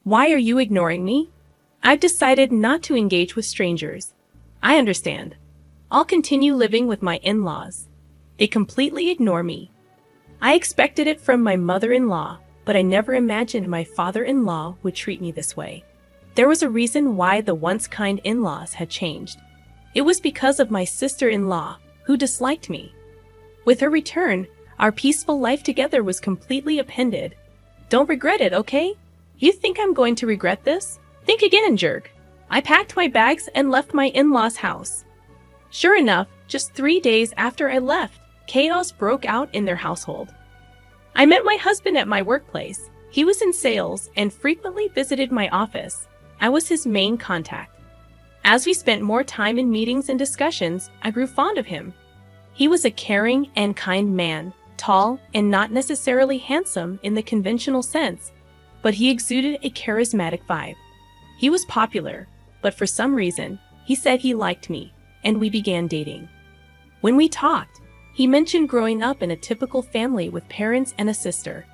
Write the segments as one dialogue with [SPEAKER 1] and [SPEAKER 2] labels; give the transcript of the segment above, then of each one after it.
[SPEAKER 1] Why are you ignoring me? I've decided not to engage with strangers. I understand. I'll continue living with my in-laws. They completely ignore me. I expected it from my mother-in-law, but I never imagined my father-in-law would treat me this way. There was a reason why the once kind in-laws had changed. It was because of my sister-in-law, who disliked me. With her return, our peaceful life together was completely upended. Don't regret it, okay? You think I'm going to regret this? Think again, jerk. I packed my bags and left my in-laws' house. Sure enough, just 3 days after I left, chaos broke out in their household. I met my husband at my workplace. He was in sales and frequently visited my office. I was his main contact. As we spent more time in meetings and discussions, I grew fond of him. He was a caring and kind man, tall and not necessarily handsome in the conventional sense, but he exuded a charismatic vibe. He was popular, but for some reason, he said he liked me, and we began dating. When we talked, he mentioned growing up in a typical family with parents and a sister.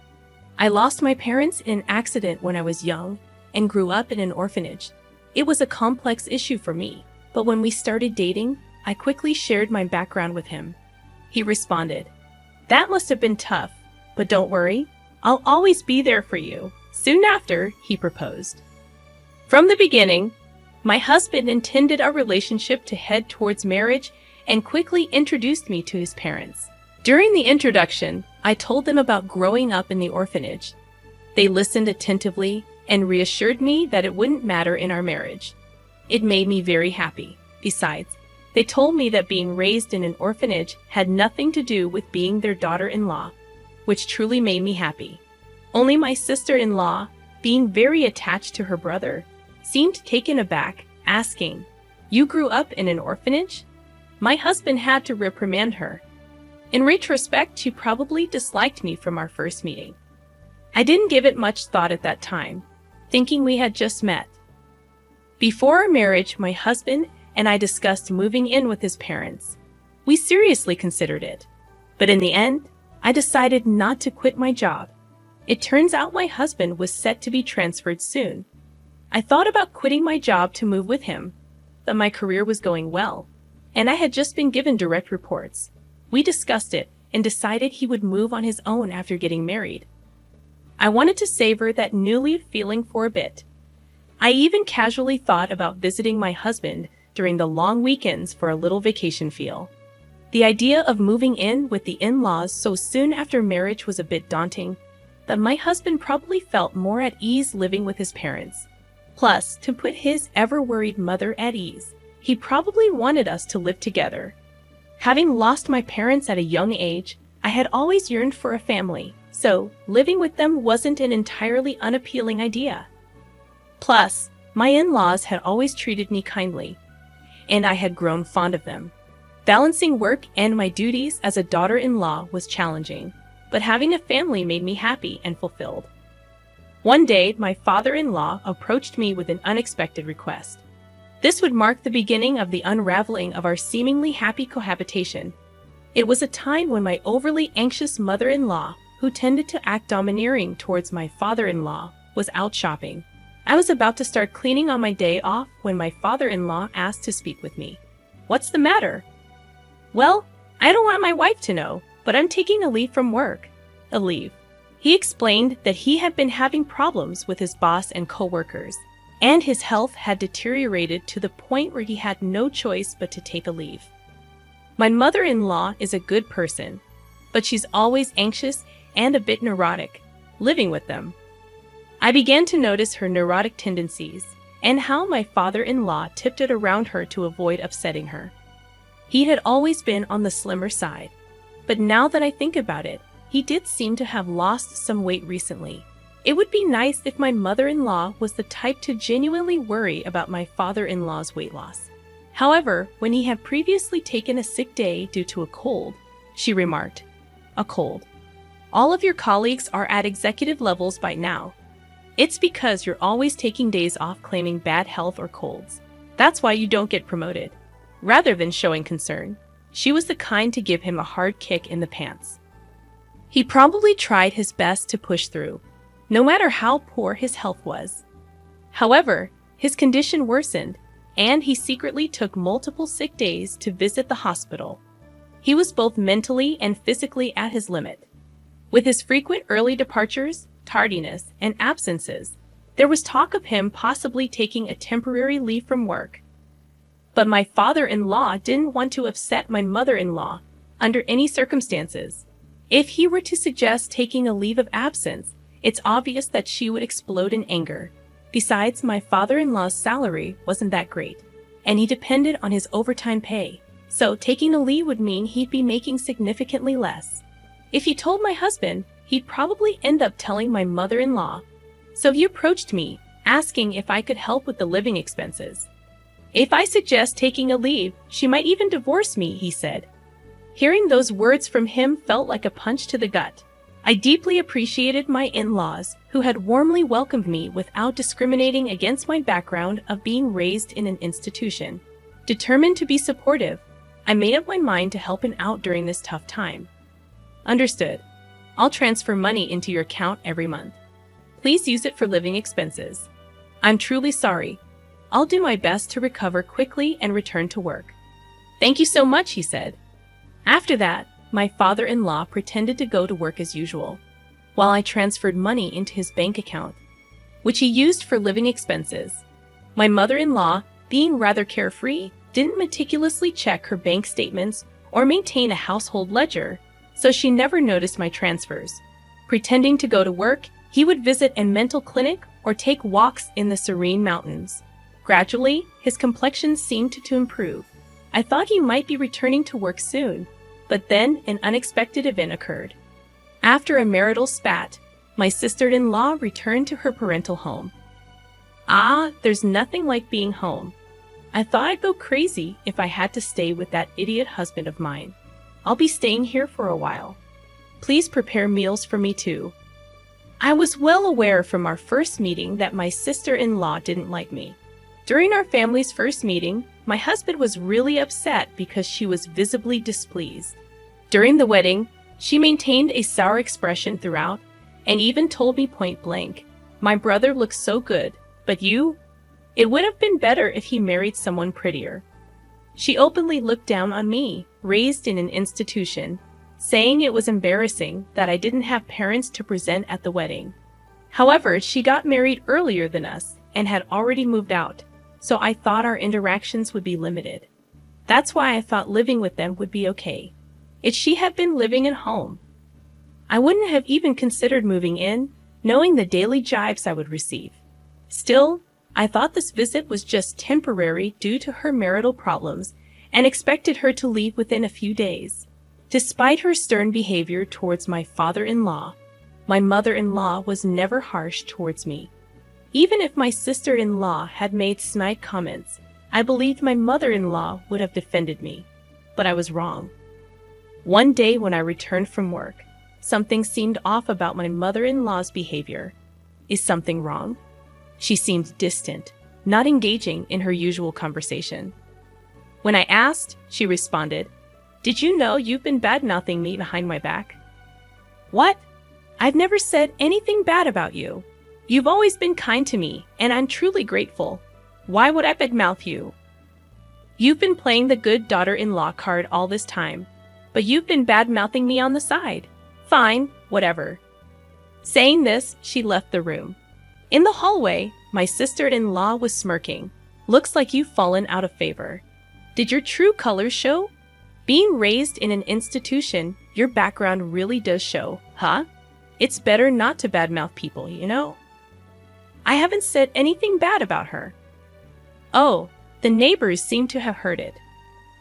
[SPEAKER 1] I lost my parents in an accident when I was young and grew up in an orphanage. It was a complex issue for me, but when we started dating, I quickly shared my background with him. He responded, "That must have been tough, but don't worry, I'll always be there for you." Soon after, he proposed. From the beginning, my husband intended our relationship to head towards marriage and quickly introduced me to his parents. During the introduction, I told them about growing up in the orphanage. They listened attentively and reassured me that it wouldn't matter in our marriage. It made me very happy. Besides, they told me that being raised in an orphanage had nothing to do with being their daughter-in-law, which truly made me happy. Only my sister-in-law, being very attached to her brother, seemed taken aback, asking, "You grew up in an orphanage?" My husband had to reprimand her. In retrospect, she probably disliked me from our first meeting. I didn't give it much thought at that time, thinking we had just met. Before our marriage, my husband and I discussed moving in with his parents. We seriously considered it, but in the end, I decided not to quit my job. It turns out my husband was set to be transferred soon. I thought about quitting my job to move with him, but my career was going well, and I had just been given direct reports. We discussed it and decided he would move on his own after getting married. I wanted to savor that newly feeling for a bit. I even casually thought about visiting my husband during the long weekends for a little vacation feel. The idea of moving in with the in-laws so soon after marriage was a bit daunting, but my husband probably felt more at ease living with his parents. Plus, to put his ever-worried mother at ease, he probably wanted us to live together. Having lost my parents at a young age, I had always yearned for a family, so living with them wasn't an entirely unappealing idea. Plus, my in-laws had always treated me kindly, and I had grown fond of them. Balancing work and my duties as a daughter-in-law was challenging, but having a family made me happy and fulfilled. One day, my father-in-law approached me with an unexpected request. This would mark the beginning of the unraveling of our seemingly happy cohabitation. It was a time when my overly anxious mother-in-law, who tended to act domineering towards my father-in-law, was out shopping. I was about to start cleaning on my day off when my father-in-law asked to speak with me. "What's the matter?" "Well, I don't want my wife to know, but I'm taking a leave from work." A leave. He explained that he had been having problems with his boss and co-workers, and his health had deteriorated to the point where he had no choice but to take a leave. My mother-in-law is a good person, but she's always anxious and a bit neurotic, living with them. I began to notice her neurotic tendencies and how my father-in-law tiptoed around her to avoid upsetting her. He had always been on the slimmer side, but now that I think about it, he did seem to have lost some weight recently. It would be nice if my mother-in-law was the type to genuinely worry about my father-in-law's weight loss. However, when he had previously taken a sick day due to a cold, she remarked, "A cold. All of your colleagues are at executive levels by now. It's because you're always taking days off claiming bad health or colds. That's why you don't get promoted." Rather than showing concern, she was the kind to give him a hard kick in the pants. He probably tried his best to push through, no matter how poor his health was. However, his condition worsened, and he secretly took multiple sick days to visit the hospital. He was both mentally and physically at his limit. With his frequent early departures, tardiness, and absences, there was talk of him possibly taking a temporary leave from work. But my father-in-law didn't want to upset my mother-in-law under any circumstances. If he were to suggest taking a leave of absence, it's obvious that she would explode in anger. Besides, my father-in-law's salary wasn't that great, and he depended on his overtime pay, so taking a leave would mean he'd be making significantly less. If he told my husband, he'd probably end up telling my mother-in-law. So he approached me, asking if I could help with the living expenses. If I suggest taking a leave, she might even divorce me, he said. Hearing those words from him felt like a punch to the gut. I deeply appreciated my in-laws, who had warmly welcomed me without discriminating against my background of being raised in an institution. Determined to be supportive, I made up my mind to help him out during this tough time. Understood. I'll transfer money into your account every month. Please use it for living expenses. I'm truly sorry. I'll do my best to recover quickly and return to work. Thank you so much, he said. After that, my father-in-law pretended to go to work as usual, while I transferred money into his bank account, which he used for living expenses. My mother-in-law, being rather carefree, didn't meticulously check her bank statements or maintain a household ledger, so she never noticed my transfers. Pretending to go to work, he would visit a mental clinic or take walks in the serene mountains. Gradually, his complexion seemed to improve. I thought he might be returning to work soon, but then an unexpected event occurred. After a marital spat, my sister-in-law returned to her parental home. There's nothing like being home. I thought I'd go crazy if I had to stay with that idiot husband of mine. I'll be staying here for a while. Please prepare meals for me too. I was well aware from our first meeting that my sister-in-law didn't like me. During our family's first meeting, my husband was really upset because she was visibly displeased. During the wedding, she maintained a sour expression throughout and even told me point blank, "My brother looks so good, but you? It would have been better if he married someone prettier." She openly looked down on me, raised in an institution, saying it was embarrassing that I didn't have parents to present at the wedding. However, she got married earlier than us and had already moved out, so I thought our interactions would be limited. That's why I thought living with them would be okay. If she had been living at home, I wouldn't have even considered moving in, knowing the daily jibes I would receive. Still, I thought this visit was just temporary due to her marital problems and expected her to leave within a few days. Despite her stern behavior towards my father-in-law, my mother-in-law was never harsh towards me. Even if my sister-in-law had made snide comments, I believed my mother-in-law would have defended me. But I was wrong. One day when I returned from work, something seemed off about my mother-in-law's behavior. Is something wrong? She seemed distant, not engaging in her usual conversation. When I asked, she responded, "Did you know you've been bad-mouthing me behind my back?" "What? I've never said anything bad about you. You've always been kind to me, and I'm truly grateful. Why would I badmouth you? You've been playing the good daughter-in-law card all this time, but you've been bad-mouthing me on the side. Fine, whatever." Saying this, she left the room. In the hallway, my sister-in-law was smirking. "Looks like you've fallen out of favor. Did your true colors show? Being raised in an institution, your background really does show, huh? It's better not to badmouth people, you know." "I haven't said anything bad about her." "Oh, the neighbors seem to have heard it.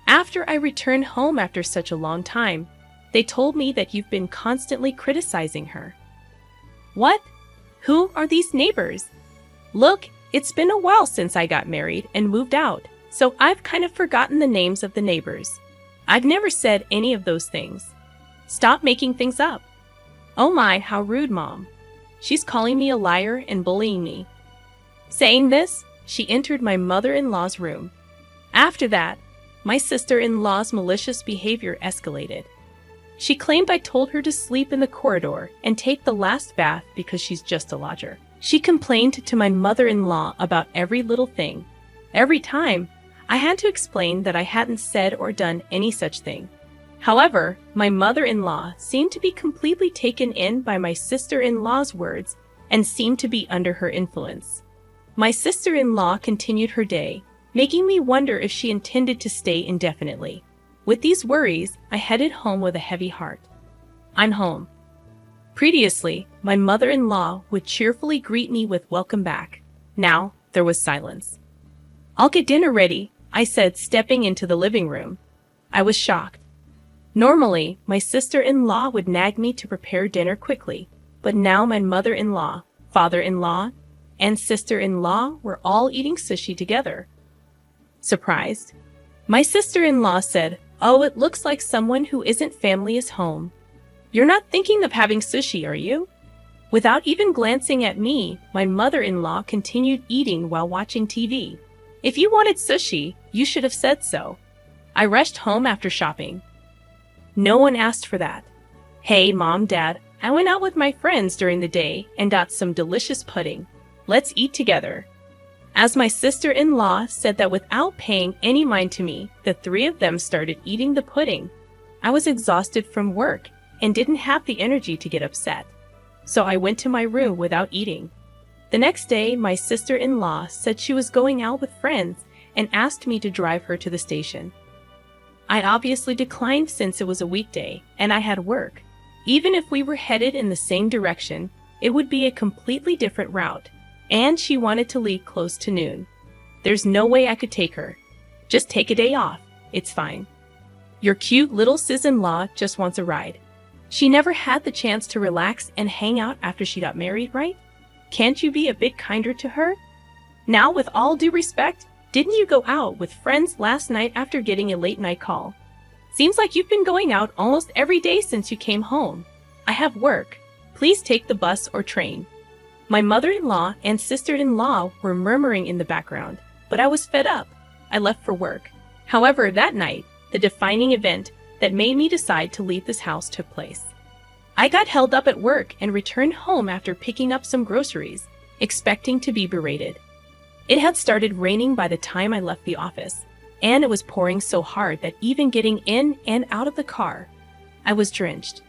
[SPEAKER 1] After I returned home after such a long time, they told me that you've been constantly criticizing her." "What? Who are these neighbors?" "Look, it's been a while since I got married and moved out, so I've kind of forgotten the names of the neighbors. I've never said any of those things. Stop making things up." "Oh my, how rude, Mom. She's calling me a liar and bullying me." Saying this, she entered my mother-in-law's room. After that, my sister-in-law's malicious behavior escalated. She claimed I told her to sleep in the corridor and take the last bath because she's just a lodger. She complained to my mother-in-law about every little thing. Every time, I had to explain that I hadn't said or done any such thing. However, my mother-in-law seemed to be completely taken in by my sister-in-law's words and seemed to be under her influence. My sister-in-law continued her day, making me wonder if she intended to stay indefinitely. With these worries, I headed home with a heavy heart. I'm home. Previously, my mother-in-law would cheerfully greet me with "Welcome back." Now, there was silence. "I'll get dinner ready," I said, stepping into the living room. I was shocked. Normally, my sister-in-law would nag me to prepare dinner quickly, but now my mother-in-law, father-in-law, and sister-in-law were all eating sushi together. Surprised, my sister-in-law said, "Oh, it looks like someone who isn't family is home. You're not thinking of having sushi, are you?" Without even glancing at me, my mother-in-law continued eating while watching TV. "If you wanted sushi, you should have said so." I rushed home after shopping. No one asked for that. "Hey, Mom, Dad, I went out with my friends during the day and got some delicious pudding. Let's eat together." As my sister-in-law said that without paying any mind to me, the three of them started eating the pudding. I was exhausted from work and didn't have the energy to get upset, so I went to my room without eating. The next day, my sister-in-law said she was going out with friends and asked me to drive her to the station. I obviously declined since it was a weekday and I had work. Even if we were headed in the same direction, it would be a completely different route, and she wanted to leave close to noon. There's no way I could take her. "Just take a day off. It's fine. Your cute little sis-in-law just wants a ride. She never had the chance to relax and hang out after she got married, right? Can't you be a bit kinder to her? Now, with all due respect, didn't you go out with friends last night after getting a late-night call? Seems like you've been going out almost every day since you came home. I have work. Please take the bus or train." My mother-in-law and sister-in-law were murmuring in the background, but I was fed up. I left for work. However, that night, the defining event that made me decide to leave this house took place. I got held up at work and returned home after picking up some groceries, expecting to be berated. It had started raining by the time I left the office, and it was pouring so hard that even getting in and out of the car, I was drenched.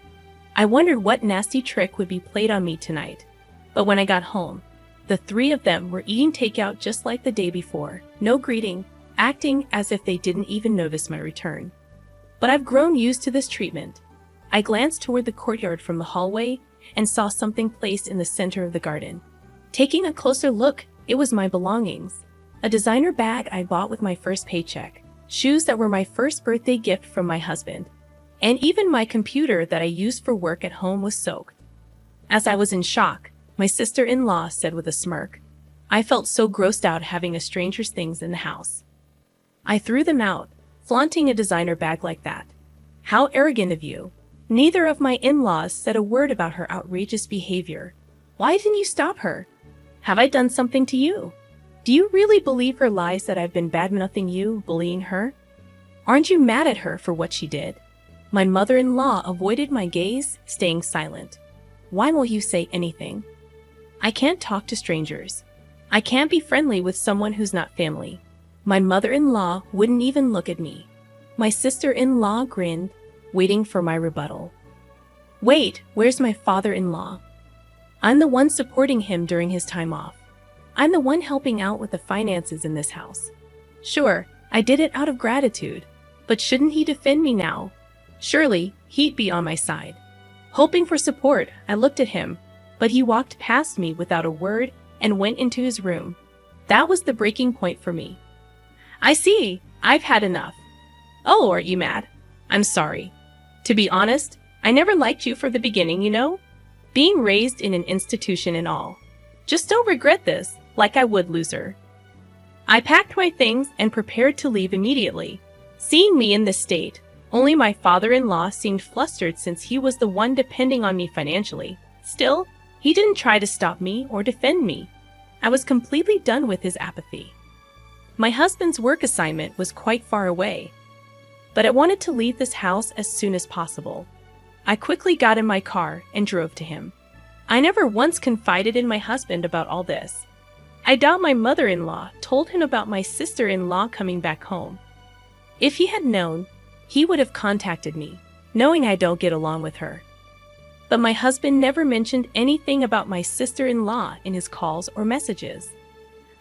[SPEAKER 1] I wondered what nasty trick would be played on me tonight. But when I got home, the three of them were eating takeout just like the day before, no greeting, acting as if they didn't even notice my return. But I've grown used to this treatment. I glanced toward the courtyard from the hallway and saw something placed in the center of the garden. Taking a closer look, it was my belongings. A designer bag I bought with my first paycheck, shoes that were my first birthday gift from my husband, and even my computer that I used for work at home was soaked. As I was in shock, my sister-in-law said with a smirk, "I felt so grossed out having a stranger's things in the house. I threw them out, flaunting a designer bag like that. How arrogant of you." Neither of my in-laws said a word about her outrageous behavior. "Why didn't you stop her? Have I done something to you? Do you really believe her lies that I've been bad-mouthing you, bullying her? Aren't you mad at her for what she did?" My mother-in-law avoided my gaze, staying silent. "Why won't you say anything? I can't talk to strangers. I can't be friendly with someone who's not family." My mother-in-law wouldn't even look at me. My sister-in-law grinned, waiting for my rebuttal. "Wait, where's my father-in-law? I'm the one supporting him during his time off. I'm the one helping out with the finances in this house. Sure, I did it out of gratitude, but shouldn't he defend me now? Surely, he'd be on my side." Hoping for support, I looked at him, but he walked past me without a word and went into his room. That was the breaking point for me. "I see, I've had enough." "Oh, aren't you mad? I'm sorry. To be honest, I never liked you from the beginning, you know? Being raised in an institution and all. Just don't regret this, like I would, loser." I packed my things and prepared to leave immediately. Seeing me in this state, only my father-in-law seemed flustered since he was the one depending on me financially. Still, he didn't try to stop me or defend me. I was completely done with his apathy. My husband's work assignment was quite far away, but I wanted to leave this house as soon as possible. I quickly got in my car and drove to him. I never once confided in my husband about all this. I doubt my mother-in-law told him about my sister-in-law coming back home. If he had known, he would have contacted me, knowing I don't get along with her. But my husband never mentioned anything about my sister-in-law in his calls or messages.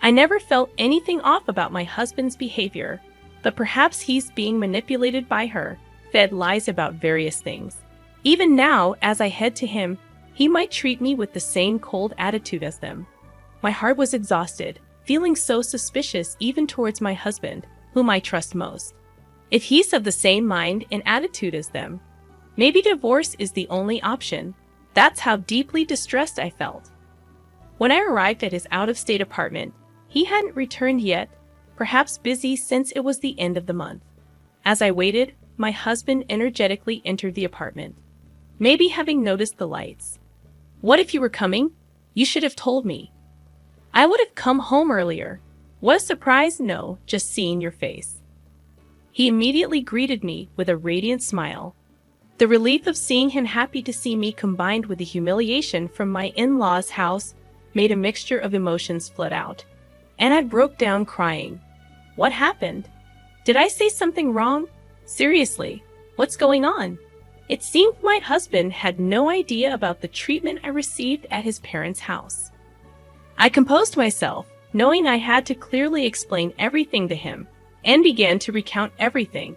[SPEAKER 1] I never felt anything off about my husband's behavior, but perhaps he's being manipulated by her, fed lies about various things. Even now, as I head to him, he might treat me with the same cold attitude as them. My heart was exhausted, feeling so suspicious even towards my husband, whom I trust most. If he's of the same mind and attitude as them, maybe divorce is the only option. That's how deeply distressed I felt. When I arrived at his out-of-state apartment, he hadn't returned yet, perhaps busy since it was the end of the month. As I waited, my husband energetically entered the apartment, maybe having noticed the lights. "What if you were coming? You should have told me. I would have come home earlier." "What a surprise, no, just seeing your face." He immediately greeted me with a radiant smile. The relief of seeing him happy to see me combined with the humiliation from my in-laws' house made a mixture of emotions flood out, and I broke down crying. What happened? Did I say something wrong? Seriously, what's going on? It seemed my husband had no idea about the treatment I received at his parents' house. I composed myself, knowing I had to clearly explain everything to him, and began to recount everything.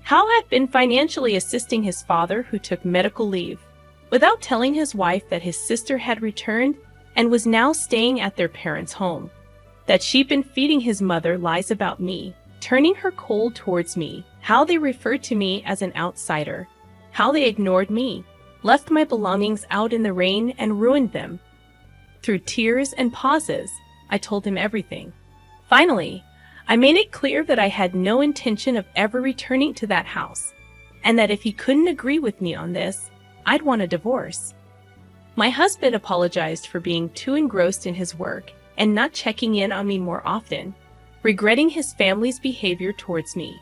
[SPEAKER 1] How I'd been financially assisting his father who took medical leave, without telling his wife that his sister had returned and was now staying at their parents' home. That she'd been feeding his mother lies about me, turning her cold towards me, how they referred to me as an outsider, how they ignored me, left my belongings out in the rain and ruined them. Through tears and pauses, I told him everything. Finally, I made it clear that I had no intention of ever returning to that house, and that if he couldn't agree with me on this, I'd want a divorce. My husband apologized for being too engrossed in his work and not checking in on me more often, regretting his family's behavior towards me.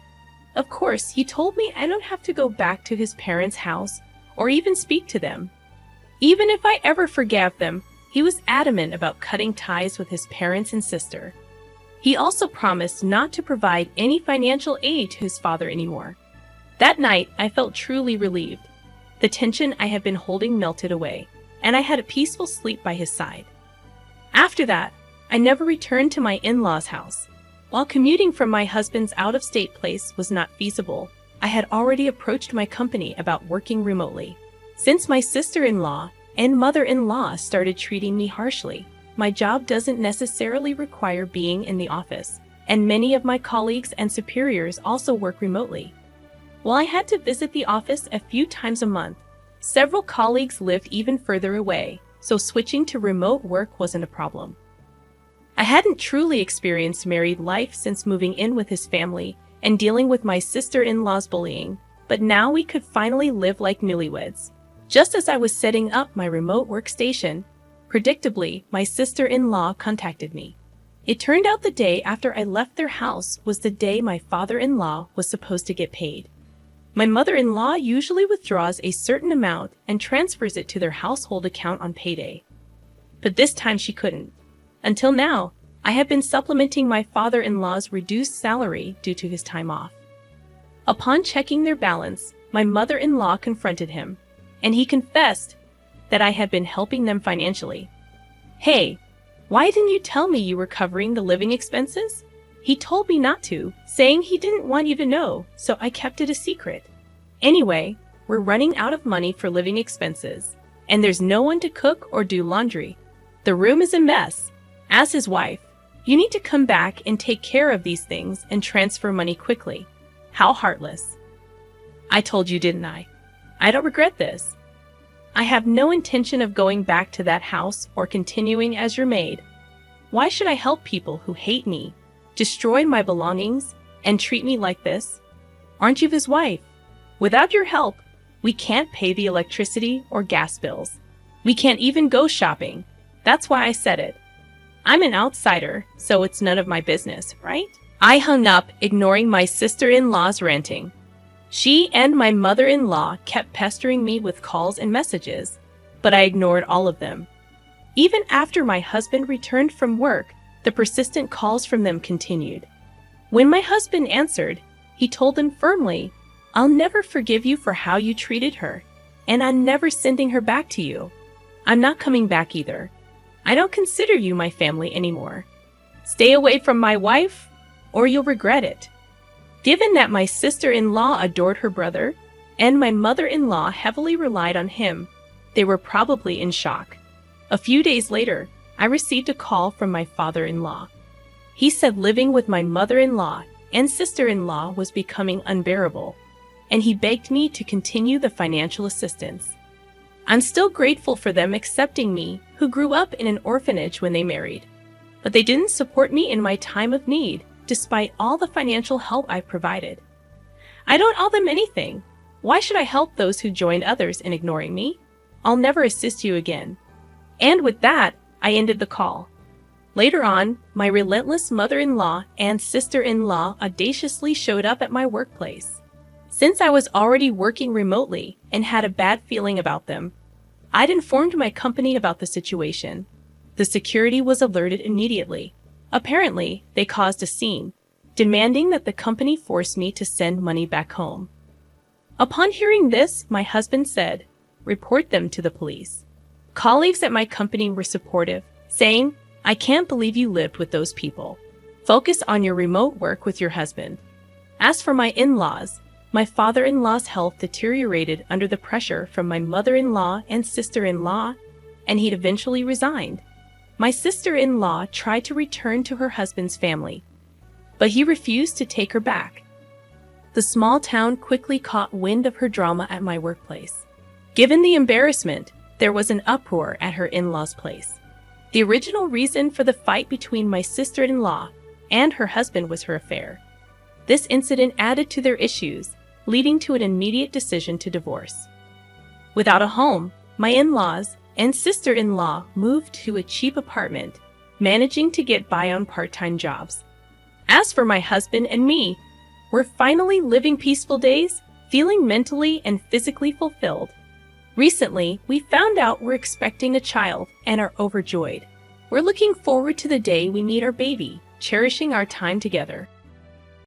[SPEAKER 1] Of course, he told me I don't have to go back to his parents' house or even speak to them. Even if I ever forgave them, he was adamant about cutting ties with his parents and sister. He also promised not to provide any financial aid to his father anymore. That night, I felt truly relieved. The tension I had been holding melted away, and I had a peaceful sleep by his side. After that, I never returned to my in-laws' house. While commuting from my husband's out-of-state place was not feasible, I had already approached my company about working remotely. Since my sister-in-law and mother-in-law started treating me harshly, my job doesn't necessarily require being in the office, and many of my colleagues and superiors also work remotely. While I had to visit the office a few times a month, several colleagues lived even further away, so switching to remote work wasn't a problem. I hadn't truly experienced married life since moving in with his family and dealing with my sister-in-law's bullying, but now we could finally live like newlyweds. Just as I was setting up my remote workstation, predictably, my sister-in-law contacted me. It turned out the day after I left their house was the day my father-in-law was supposed to get paid. My mother-in-law usually withdraws a certain amount and transfers it to their household account on payday. But this time she couldn't. Until now, I have been supplementing my father-in-law's reduced salary due to his time off. Upon checking their balance, my mother-in-law confronted him, and he confessed that I had been helping them financially. "Hey, why didn't you tell me you were covering the living expenses?" He told me not to, saying he didn't want you to know, so I kept it a secret. Anyway, we're running out of money for living expenses, and there's no one to cook or do laundry. The room is a mess. As his wife, you need to come back and take care of these things and transfer money quickly. How heartless. I told you, didn't I? I don't regret this. I have no intention of going back to that house or continuing as your maid. Why should I help people who hate me, destroy my belongings, and treat me like this? Aren't you his wife? Without your help, we can't pay the electricity or gas bills. We can't even go shopping. That's why I said it. I'm an outsider, so it's none of my business, right? I hung up, ignoring my sister-in-law's ranting. She and my mother-in-law kept pestering me with calls and messages, but I ignored all of them. Even after my husband returned from work, the persistent calls from them continued. When my husband answered, he told them firmly, "I'll never forgive you for how you treated her, and I'm never sending her back to you. I'm not coming back either. I don't consider you my family anymore. Stay away from my wife, or you'll regret it." Given that my sister-in-law adored her brother, and my mother-in-law heavily relied on him, they were probably in shock. A few days later, I received a call from my father-in-law. He said living with my mother-in-law and sister-in-law was becoming unbearable, and he begged me to continue the financial assistance. I'm still grateful for them accepting me, who grew up in an orphanage when they married. But they didn't support me in my time of need, despite all the financial help I provided. I don't owe them anything. Why should I help those who joined others in ignoring me? I'll never assist you again. And with that, I ended the call. Later on, my relentless mother-in-law and sister-in-law audaciously showed up at my workplace. Since I was already working remotely and had a bad feeling about them, I'd informed my company about the situation. The security was alerted immediately. Apparently, they caused a scene, demanding that the company force me to send money back home. Upon hearing this, my husband said, "Report them to the police." Colleagues at my company were supportive, saying, "I can't believe you lived with those people. Focus on your remote work with your husband." As for my in-laws, my father-in-law's health deteriorated under the pressure from my mother-in-law and sister-in-law, and he'd eventually resigned. My sister-in-law tried to return to her husband's family, but he refused to take her back. The small town quickly caught wind of her drama at my workplace. Given the embarrassment, there was an uproar at her in-laws' place. The original reason for the fight between my sister-in-law and her husband was her affair. This incident added to their issues, leading to an immediate decision to divorce. Without a home, my in-laws and sister-in-law moved to a cheap apartment, managing to get by on part-time jobs. As for my husband and me, we're finally living peaceful days, feeling mentally and physically fulfilled. Recently, we found out we're expecting a child and are overjoyed. We're looking forward to the day we meet our baby, cherishing our time together.